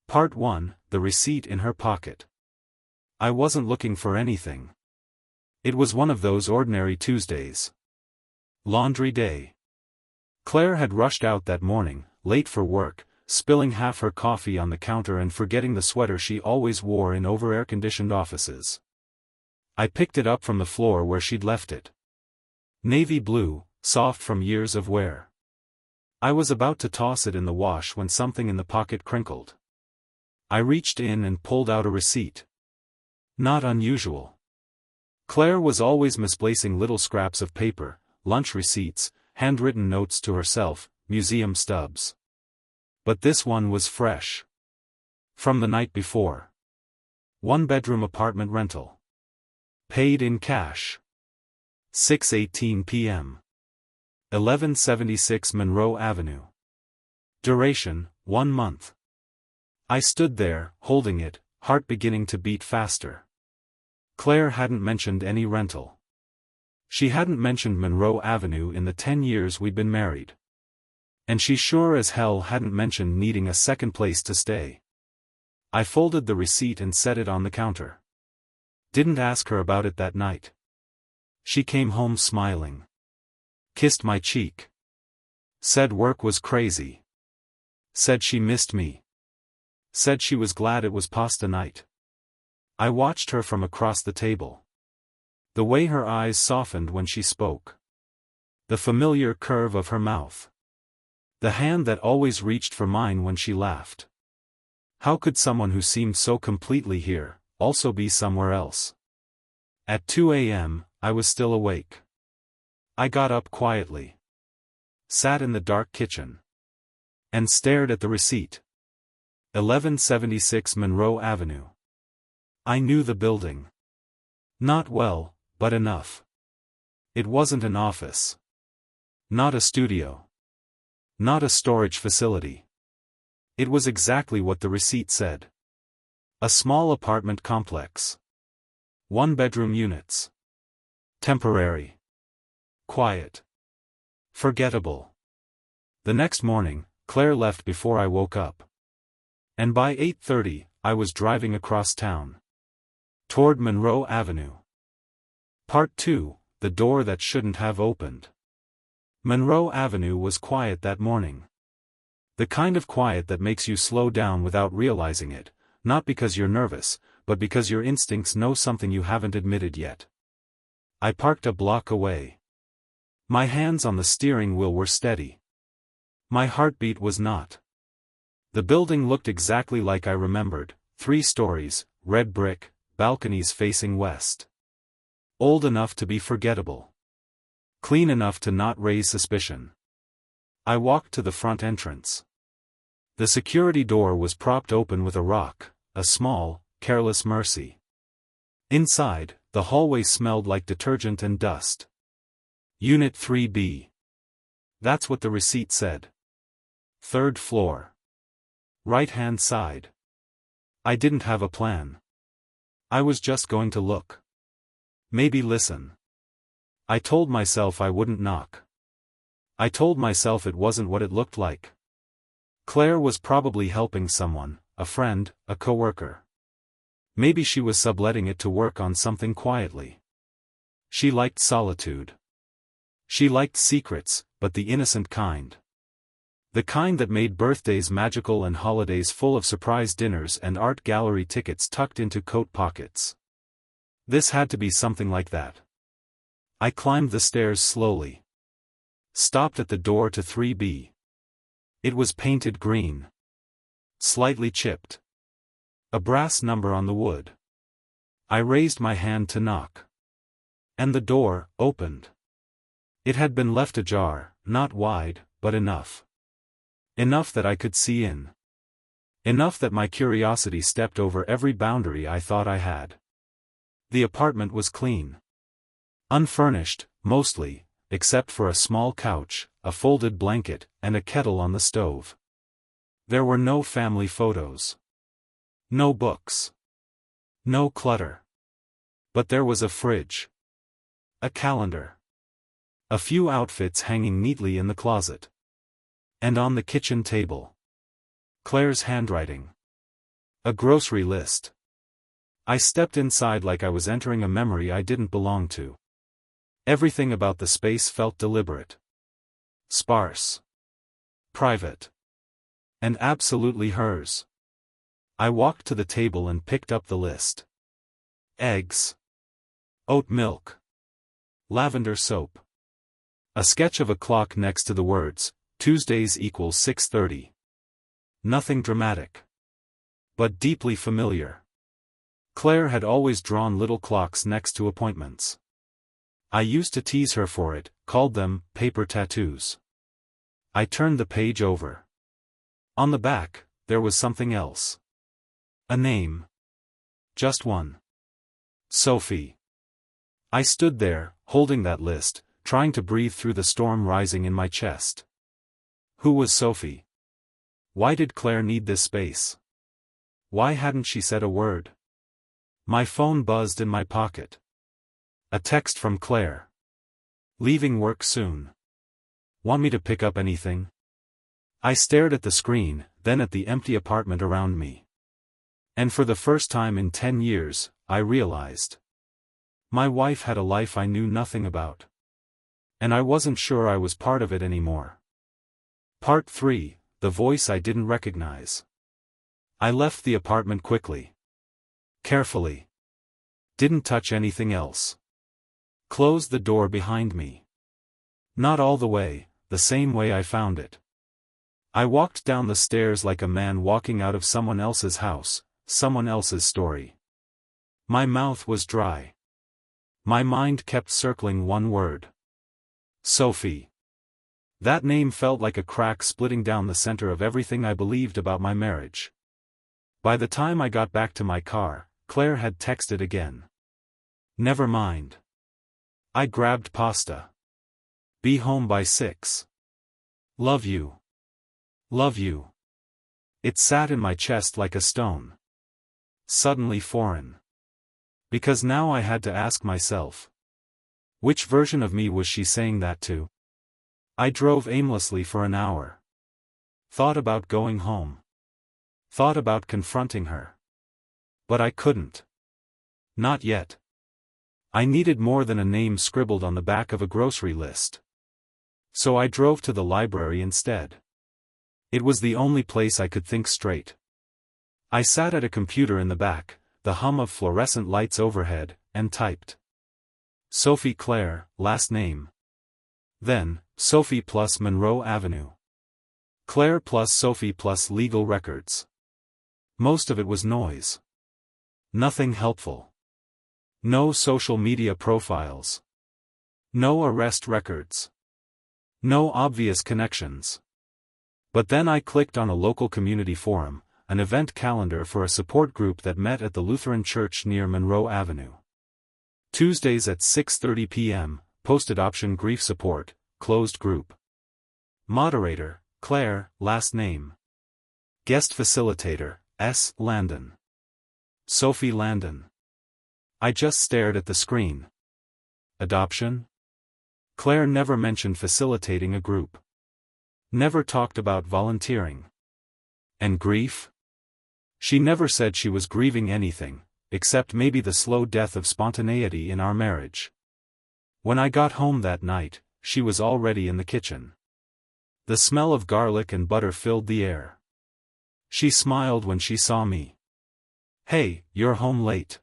Part 1, The Receipt in Her Pocket. I wasn't looking for anything. It was one of those ordinary Tuesdays. Laundry day. Claire had rushed out that morning, late for work, spilling half her coffee on the counter and forgetting the sweater she always wore in over-air-conditioned offices. I picked it up from the floor where she'd left it. Navy blue, soft from years of wear. I was about to toss it in the wash when something in the pocket crinkled. I reached in and pulled out a receipt. Not unusual. Claire was always misplacing little scraps of paper, lunch receipts, handwritten notes to herself, museum stubs. But this one was fresh. From the night before. 1-bedroom apartment rental. Paid in cash. 6:18 p.m. 1176 Monroe Avenue. Duration, 1 month. I stood there, holding it, heart beginning to beat faster. Claire hadn't mentioned any rental. She hadn't mentioned Monroe Avenue in the 10 years we'd been married. And she sure as hell hadn't mentioned needing a second place to stay. I folded the receipt and set it on the counter. Didn't ask her about it that night. She came home smiling. Kissed my cheek. Said work was crazy. Said she missed me. Said she was glad it was pasta night. I watched her from across the table. The way her eyes softened when she spoke. The familiar curve of her mouth. The hand that always reached for mine when she laughed. How could someone who seemed so completely here, also be somewhere else? At 2 a.m., I was still awake. I got up quietly. Sat in the dark kitchen. And stared at the receipt. 1176 Monroe Avenue. I knew the building. Not well, but enough. It wasn't an office. Not a studio. Not a storage facility. It was exactly what the receipt said. A small apartment complex. 1-bedroom units. Temporary. Quiet. Forgettable. The next morning, Claire left before I woke up. And by 8:30, I was driving across town. Toward Monroe Avenue. Part 2, The Door That Shouldn't Have Opened. Monroe Avenue was quiet that morning. The kind of quiet that makes you slow down without realizing it, not because you're nervous, but because your instincts know something you haven't admitted yet. I parked a block away. My hands on the steering wheel were steady. My heartbeat was not. The building looked exactly like I remembered, 3 stories, red brick, balconies facing west. Old enough to be forgettable. Clean enough to not raise suspicion. I walked to the front entrance. The security door was propped open with a rock, a small, careless mercy. Inside, the hallway smelled like detergent and dust. Unit 3B. That's what the receipt said. 3rd floor. Right-hand side. I didn't have a plan. I was just going to look. Maybe listen. I told myself I wouldn't knock. I told myself it wasn't what it looked like. Claire was probably helping someone, a friend, a coworker. Maybe she was subletting it to work on something quietly. She liked solitude. She liked secrets, but the innocent kind. The kind that made birthdays magical and holidays full of surprise dinners and art gallery tickets tucked into coat pockets. This had to be something like that. I climbed the stairs slowly. Stopped at the door to 3B. It was painted green. Slightly chipped. A brass number on the wood. I raised my hand to knock. And the door opened. It had been left ajar, not wide, but enough. Enough that I could see in. Enough that my curiosity stepped over every boundary I thought I had. The apartment was clean. Unfurnished, mostly, except for a small couch, a folded blanket, and a kettle on the stove. There were no family photos. No books. No clutter. But there was a fridge. A calendar. A few outfits hanging neatly in the closet. And on the kitchen table. Claire's handwriting. A grocery list. I stepped inside like I was entering a memory I didn't belong to. Everything about the space felt deliberate. Sparse. Private. And absolutely hers. I walked to the table and picked up the list. Eggs. Oat milk. Lavender soap. A sketch of a clock next to the words, Tuesdays equals 6:30. Nothing dramatic. But deeply familiar. Claire had always drawn little clocks next to appointments. I used to tease her for it, called them paper tattoos. I turned the page over. On the back, there was something else. A name. Just one. Sophie. I stood there, holding that list, trying to breathe through the storm rising in my chest. Who was Sophie? Why did Claire need this space? Why hadn't she said a word? My phone buzzed in my pocket. A text from Claire. Leaving work soon. Want me to pick up anything? I stared at the screen, then at the empty apartment around me. And for the first time in 10 years, I realized. My wife had a life I knew nothing about. And I wasn't sure I was part of it anymore. Part 3, the voice I didn't recognize. I left the apartment quickly. Carefully. Didn't touch anything else. Closed the door behind me. Not all the way, the same way I found it. I walked down the stairs like a man walking out of someone else's house, someone else's story. My mouth was dry. My mind kept circling one word. Sophie. That name felt like a crack splitting down the center of everything I believed about my marriage. By the time I got back to my car, Claire had texted again. Never mind. I grabbed pasta. Be home by 6. Love you. Love you. It sat in my chest like a stone. Suddenly foreign. Because now I had to ask myself. Which version of me was she saying that to? I drove aimlessly for an hour. Thought about going home. Thought about confronting her. But I couldn't. Not yet. I needed more than a name scribbled on the back of a grocery list. So I drove to the library instead. It was the only place I could think straight. I sat at a computer in the back, the hum of fluorescent lights overhead, and typed. Sophie Claire, last name. Then, Sophie plus Monroe Avenue. Claire plus Sophie plus legal records. Most of it was noise. Nothing helpful. No social media profiles. No arrest records. No obvious connections. But then I clicked on a local community forum, an event calendar for a support group that met at the Lutheran Church near Monroe Avenue. Tuesdays at 6:30 p.m., post-adoption grief support, closed group. Moderator, Claire, last name. Guest facilitator, S. Landon. Sophie Landon. I just stared at the screen. Adoption? Claire never mentioned facilitating a group. Never talked about volunteering. And grief? She never said she was grieving anything, except maybe the slow death of spontaneity in our marriage. When I got home that night, she was already in the kitchen. The smell of garlic and butter filled the air. She smiled when she saw me. Hey, you're home late.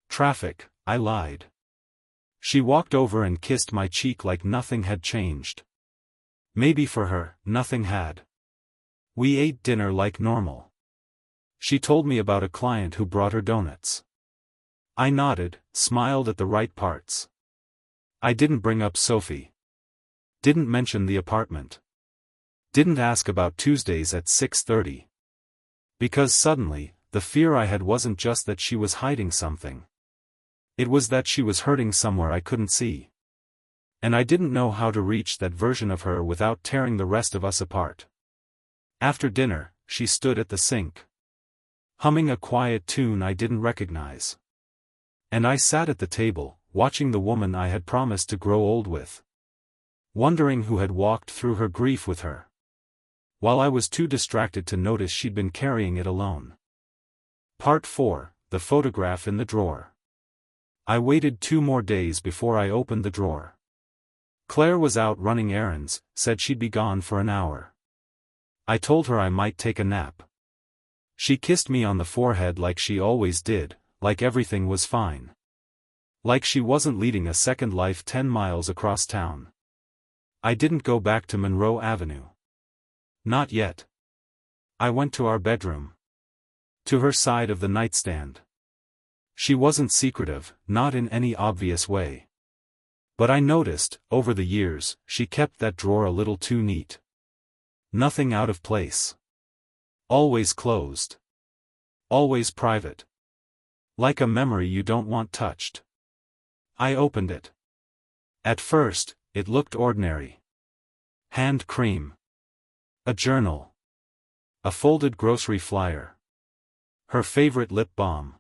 Traffic, I lied. She walked over and kissed my cheek like nothing had changed. Maybe for her, nothing had. We ate dinner like normal. She told me about a client who brought her donuts. I nodded, smiled at the right parts. I didn't bring up Sophie. Didn't mention the apartment. Didn't ask about Tuesdays at 6:30. Because suddenly, the fear I had wasn't just that she was hiding something. It was that she was hurting somewhere I couldn't see. And I didn't know how to reach that version of her without tearing the rest of us apart. After dinner, she stood at the sink, humming a quiet tune I didn't recognize. And I sat at the table, watching the woman I had promised to grow old with. Wondering who had walked through her grief with her. While I was too distracted to notice she'd been carrying it alone. Part 4, The Photograph in the Drawer. I waited 2 more days before I opened the drawer. Claire was out running errands, said she'd be gone for an hour. I told her I might take a nap. She kissed me on the forehead like she always did, like everything was fine. Like she wasn't leading a second life 10 miles across town. I didn't go back to Monroe Avenue. Not yet. I went to our bedroom. To her side of the nightstand. She wasn't secretive, not in any obvious way. But I noticed, over the years, she kept that drawer a little too neat. Nothing out of place. Always closed. Always private. Like a memory you don't want touched. I opened it. At first, it looked ordinary. Hand cream. A journal. A folded grocery flyer. Her favorite lip balm.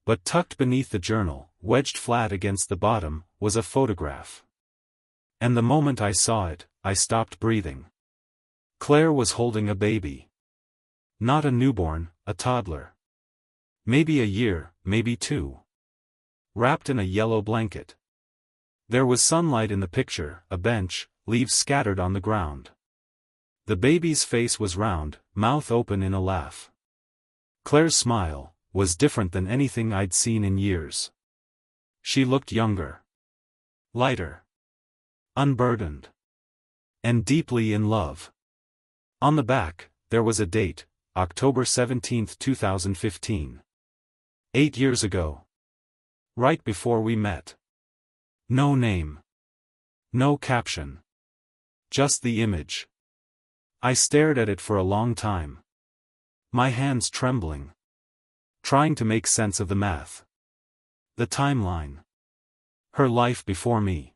But tucked beneath the journal, wedged flat against the bottom, was a photograph. And the moment I saw it, I stopped breathing. Claire was holding a baby. Not a newborn, a toddler. Maybe a year, maybe 2. Wrapped in a yellow blanket. There was sunlight in the picture, a bench, leaves scattered on the ground. The baby's face was round, mouth open in a laugh. Claire's smile was different than anything I'd seen in years. She looked younger. Lighter. Unburdened. And deeply in love. On the back, there was a date, October 17, 2015. 8 years ago. Right before we met. No name. No caption. Just the image. I stared at it for a long time. My hands trembling. Trying to make sense of the math. The timeline. Her life before me.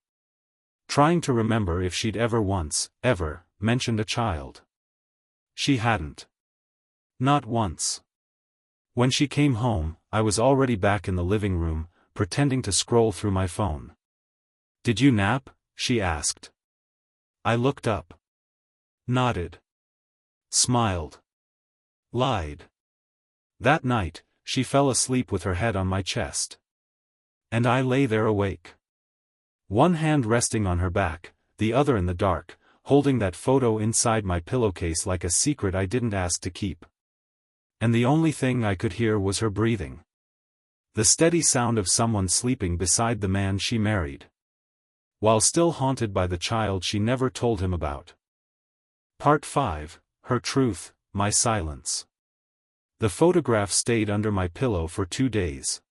Trying to remember if she'd ever once, ever, mentioned a child. She hadn't. Not once. When she came home, I was already back in the living room, pretending to scroll through my phone. "Did you nap?" she asked. I looked up. Nodded. Smiled. Lied. That night, she fell asleep with her head on my chest. And I lay there awake. One hand resting on her back, the other in the dark, holding that photo inside my pillowcase like a secret I didn't ask to keep. And the only thing I could hear was her breathing. The steady sound of someone sleeping beside the man she married. While still haunted by the child she never told him about. Part 5, Her Truth, My Silence. The photograph stayed under my pillow for 2 days.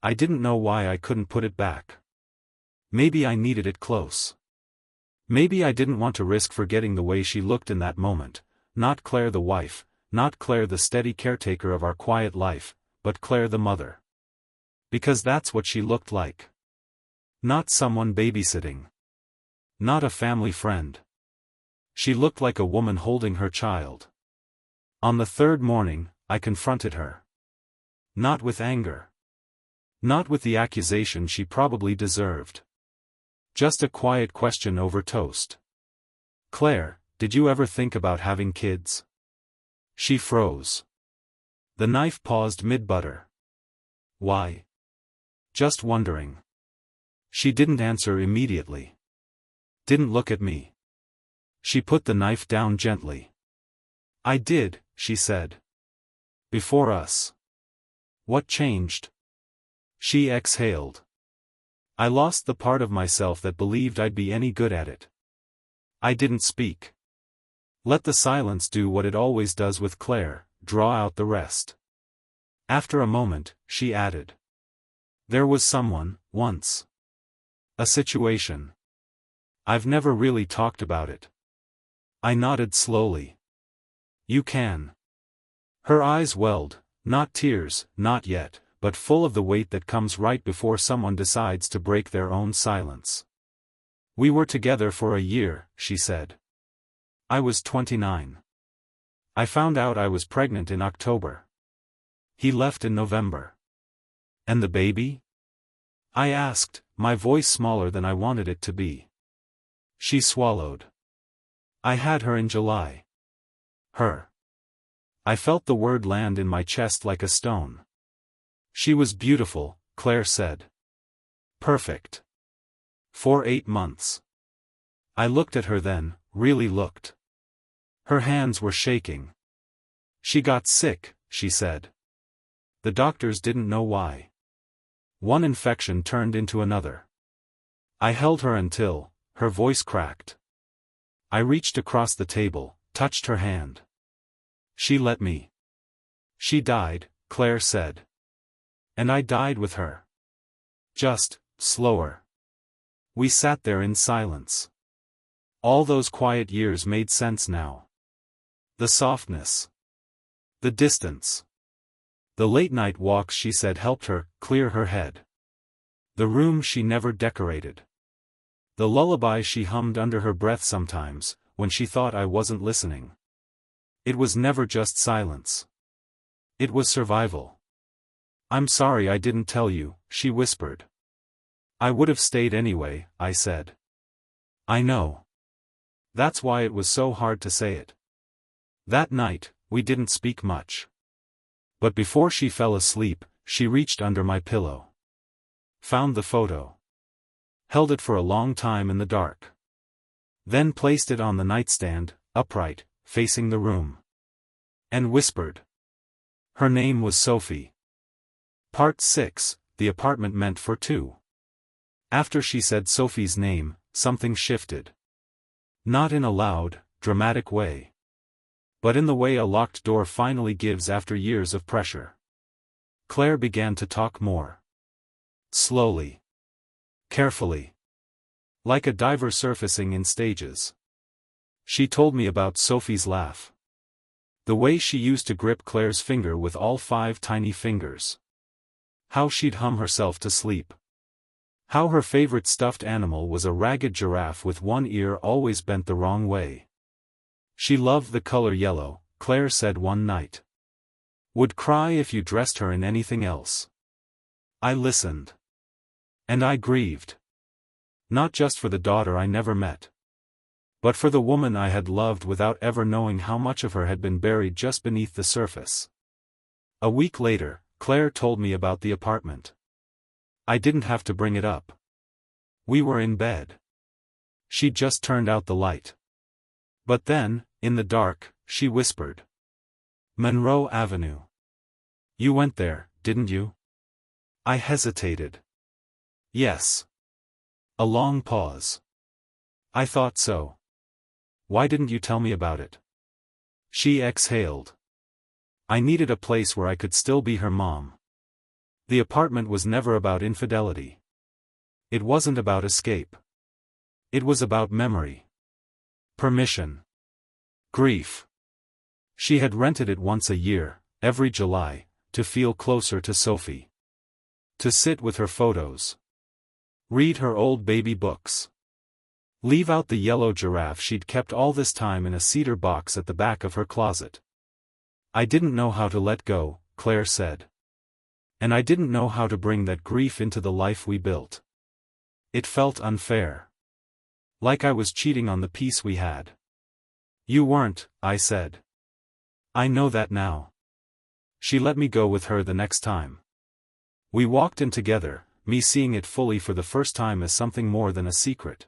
I didn't know why I couldn't put it back. Maybe I needed it close. Maybe I didn't want to risk forgetting the way she looked in that moment, not Claire the wife, not Claire the steady caretaker of our quiet life, but Claire the mother. Because that's what she looked like. Not someone babysitting. Not a family friend. She looked like a woman holding her child. On the 3rd morning, I confronted her. Not with anger. Not with the accusation she probably deserved. Just a quiet question over toast. "Claire, did you ever think about having kids?" She froze. The knife paused mid-butter. "Why?" "Just wondering." She didn't answer immediately. Didn't look at me. She put the knife down gently. "I did," she said. "Before us." "What changed?" She exhaled. "I lost the part of myself that believed I'd be any good at it." I didn't speak. Let the silence do what it always does with Claire, draw out the rest. After a moment, she added. "There was someone, once. A situation. I've never really talked about it." I nodded slowly. "You can." Her eyes welled, not tears, not yet, but full of the weight that comes right before someone decides to break their own silence. "We were together for a year," she said. I was 29. I found out I was pregnant in October. He left in November. "And the baby?" I asked, my voice smaller than I wanted it to be. She swallowed. "I had her in July." Her. I felt the word land in my chest like a stone. She was beautiful, Claire said. Perfect. For 8 months. I looked at her then, really looked. Her hands were shaking. She got sick, she said. The doctors didn't know why. One infection turned into another. I held her until, her voice cracked. I reached across the table, touched her hand. She let me. She died, Claire said. And I died with her. Just, slower. We sat there in silence. All those quiet years made sense now. The softness. The distance. The late-night walks she said helped her clear her head. The room she never decorated. The lullaby she hummed under her breath sometimes, when she thought I wasn't listening. It was never just silence. It was survival. I'm sorry I didn't tell you, she whispered. I would have stayed anyway, I said. I know. That's why it was so hard to say it. That night, we didn't speak much. But before she fell asleep, she reached under my pillow. Found the photo. Held it for a long time in the dark. Then placed it on the nightstand, upright, facing the room. And whispered. Her name was Sophie. Part 6, The Apartment Meant for Two. After she said Sophie's name, something shifted. Not in a loud, dramatic way. But in the way a locked door finally gives after years of pressure. Claire began to talk more. Slowly. Carefully. Like a diver surfacing in stages. She told me about Sophie's laugh. The way she used to grip Claire's finger with all 5 tiny fingers. How she'd hum herself to sleep. How her favorite stuffed animal was a ragged giraffe with one ear always bent the wrong way. She loved the color yellow, Claire said one night. Would cry if you dressed her in anything else. I listened. And I grieved. Not just for the daughter I never met. But for the woman I had loved without ever knowing how much of her had been buried just beneath the surface. A week later, Claire told me about the apartment. I didn't have to bring it up. We were in bed. She'd just turned out the light. But then, in the dark, she whispered. Monroe Avenue. You went there, didn't you? I hesitated. Yes. A long pause. I thought so. Why didn't you tell me about it? She exhaled. I needed a place where I could still be her mom. The apartment was never about infidelity. It wasn't about escape. It was about memory. Permission. Grief. She had rented it once a year, every July, to feel closer to Sophie. To sit with her photos. Read her old baby books. Leave out the yellow giraffe she'd kept all this time in a cedar box at the back of her closet. I didn't know how to let go, Claire said. And I didn't know how to bring that grief into the life we built. It felt unfair. Like I was cheating on the peace we had. You weren't, I said. I know that now. She let me go with her the next time. We walked in together, me seeing it fully for the first time as something more than a secret.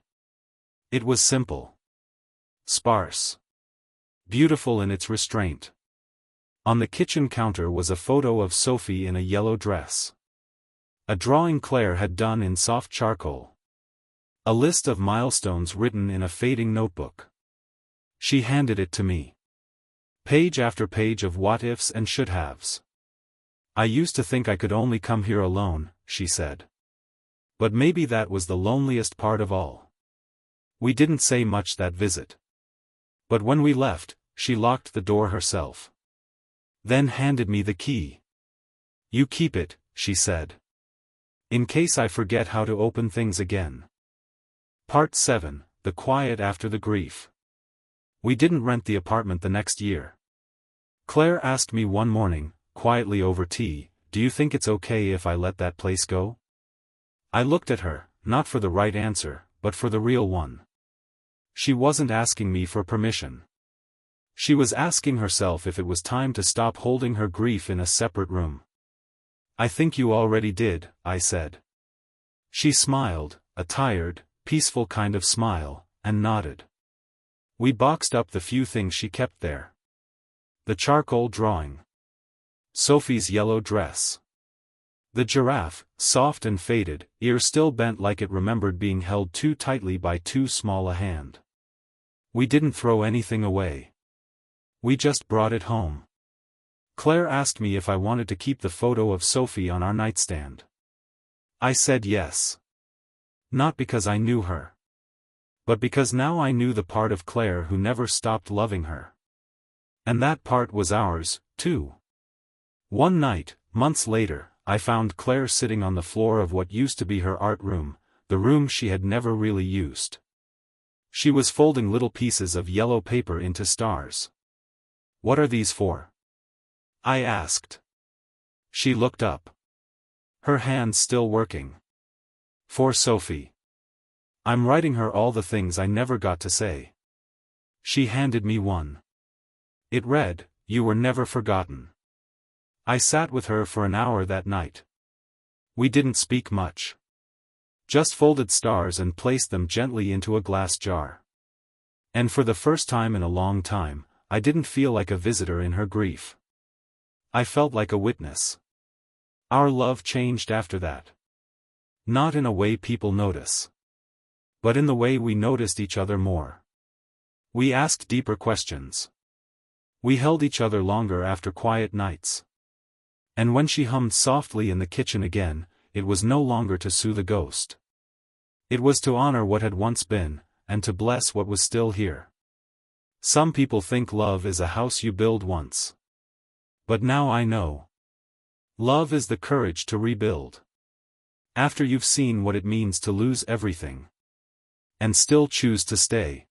It was simple. Sparse. Beautiful in its restraint. On the kitchen counter was a photo of Sophie in a yellow dress. A drawing Claire had done in soft charcoal. A list of milestones written in a fading notebook. She handed it to me. Page after page of what-ifs and should-haves. I used to think I could only come here alone, she said. But maybe that was the loneliest part of all. We didn't say much that visit. But when we left, she locked the door herself. Then handed me the key. You keep it, she said. In case I forget how to open things again. Part 7, The Quiet After the Grief. We didn't rent the apartment the next year. Claire asked me one morning, quietly over tea, do you think it's okay if I let that place go? I looked at her, not for the right answer, but for the real one. She wasn't asking me for permission. She was asking herself if it was time to stop holding her grief in a separate room. "I think you already did," I said. She smiled, a tired, peaceful kind of smile, and nodded. We boxed up the few things she kept there. The charcoal drawing. Sophie's yellow dress. The giraffe, soft and faded, ear still bent like it remembered being held too tightly by too small a hand. We didn't throw anything away. We just brought it home. Claire asked me if I wanted to keep the photo of Sophie on our nightstand. I said yes. Not because I knew her, but because now I knew the part of Claire who never stopped loving her. And that part was ours, too. One night, months later, I found Claire sitting on the floor of what used to be her art room, the room she had never really used. She was folding little pieces of yellow paper into stars. "What are these for?" I asked. She looked up. Her hands still working. "For Sophie. I'm writing her all the things I never got to say." She handed me one. It read, "You were never forgotten." I sat with her for an hour that night. We didn't speak much. Just folded stars and placed them gently into a glass jar. And for the first time in a long time, I didn't feel like a visitor in her grief. I felt like a witness. Our love changed after that. Not in a way people notice, but in the way we noticed each other more. We asked deeper questions. We held each other longer after quiet nights. And when she hummed softly in the kitchen again, it was no longer to soothe a ghost. It was to honor what had once been, and to bless what was still here. Some people think love is a house you build once. But now I know. Love is the courage to rebuild. After you've seen what it means to lose everything. And still choose to stay.